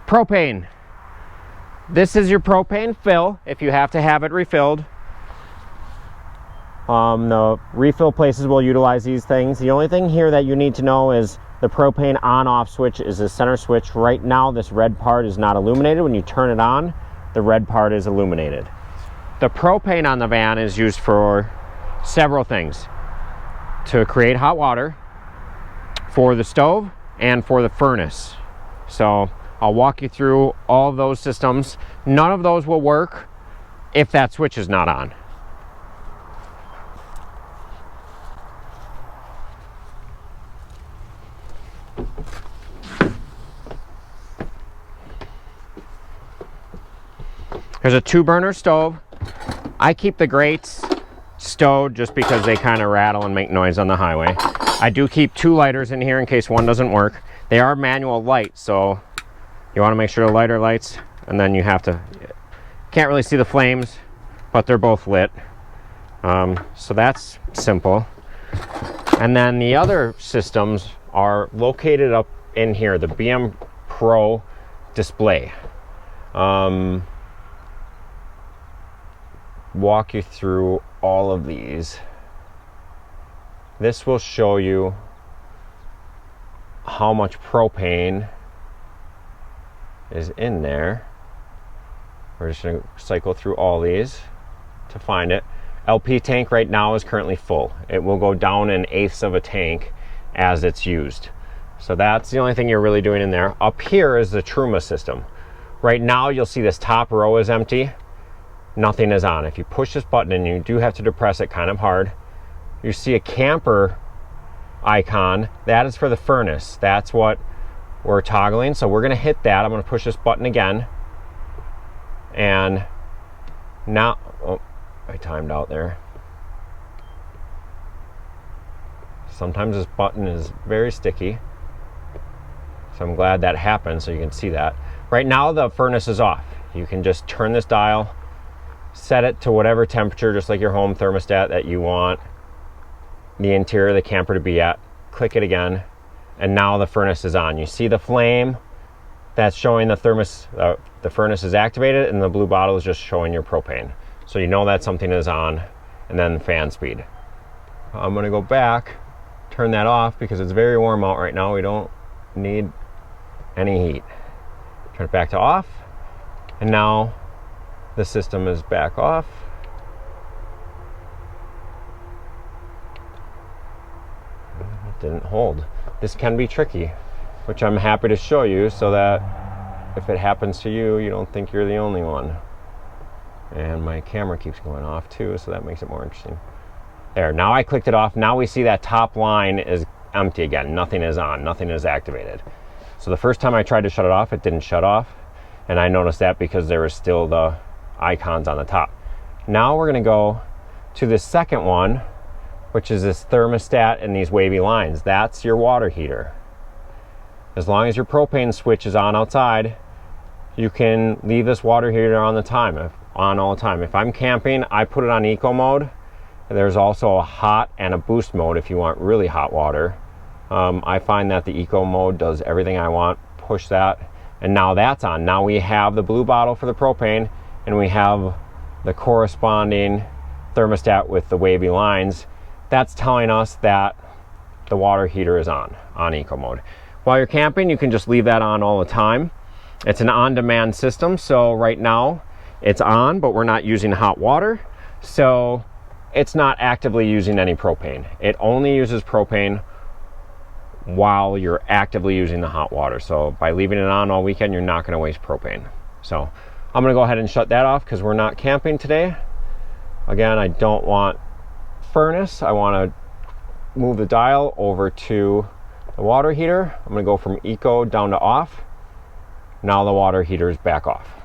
Propane. This is your propane fill if you have to have it refilled. The refill places will utilize these things. The only thing here that you need to know is the propane on-off switch is the center switch. Right now, this red part is not illuminated. When you turn it on, the red part is illuminated. The propane on the van is used for several things. To create hot water, for the stove, and for the furnace. So I'll walk you through all of those systems. None of those will work if that switch is not on. There's a 2-burner stove. I keep the grates stowed just because they kind of rattle and make noise on the highway. I do keep 2 lighters in here in case one doesn't work. They are manual lights, so you want to make sure the lighter lights, and then you have to, can't really see the flames, but they're both lit. So that's simple. And then the other systems are located up in here, the BM Pro display. Walk you through all of these. This will show you how much propane is in there. We're just going to cycle through all these to find it. LP tank right now is currently full. It will go down 1/8 of a tank as it's used. So that's the only thing you're really doing in there. Up here is the Truma system. Right now you'll see this top row is empty. Nothing is on. If you push this button, and you do have to depress it kind of hard, you see a camper icon. That is for the furnace. That's what we're toggling. So we're going to hit that. I'm going to push this button again. And now, oh, I timed out there. Sometimes this button is very sticky. So I'm glad that happened so you can see that. Right now the furnace is off. You can just turn this dial, set it to whatever temperature, just like your home thermostat that you want the interior of the camper to be at. Click it again, and now the furnace is on. You see the flame that's showing the furnace is activated, and the blue bottle is just showing your propane. So you know that something is on, and then fan speed. I'm gonna go back, turn that off because it's very warm out right now. We don't need any heat. Turn it back to off, and now the system is back off. It didn't hold. This can be tricky, which I'm happy to show you so that if it happens to you, you don't think you're the only one. And my camera keeps going off too, so that makes it more interesting. There, now I clicked it off. Now we see that top line is empty again. Nothing is on, nothing is activated. So the first time I tried to shut it off, it didn't shut off. And I noticed that because there was still the icons on the top. Now we're going to go to the second one, which is this thermostat and these wavy lines. That's your water heater. As long as your propane switch is on outside, you can leave this water heater on all the time. If I'm camping, I put it on eco mode. There's also a hot and a boost mode if you want really hot water. I find that the eco mode does everything I want. Push that, and now that's on. Now we have the blue bottle for the propane, and we have the corresponding thermostat with the wavy lines. That's telling us that the water heater is on eco mode. While you're camping, you can just leave that on all the time. It's an on-demand system, so right now it's on, but we're not using hot water, so it's not actively using any propane. It only uses propane while you're actively using the hot water. So by leaving it on all weekend, you're not going to waste propane. So I'm going to go ahead and shut that off because we're not camping today. Again, I don't want furnace. I want to move the dial over to the water heater. I'm going to go from eco down to off. Now the water heater is back off.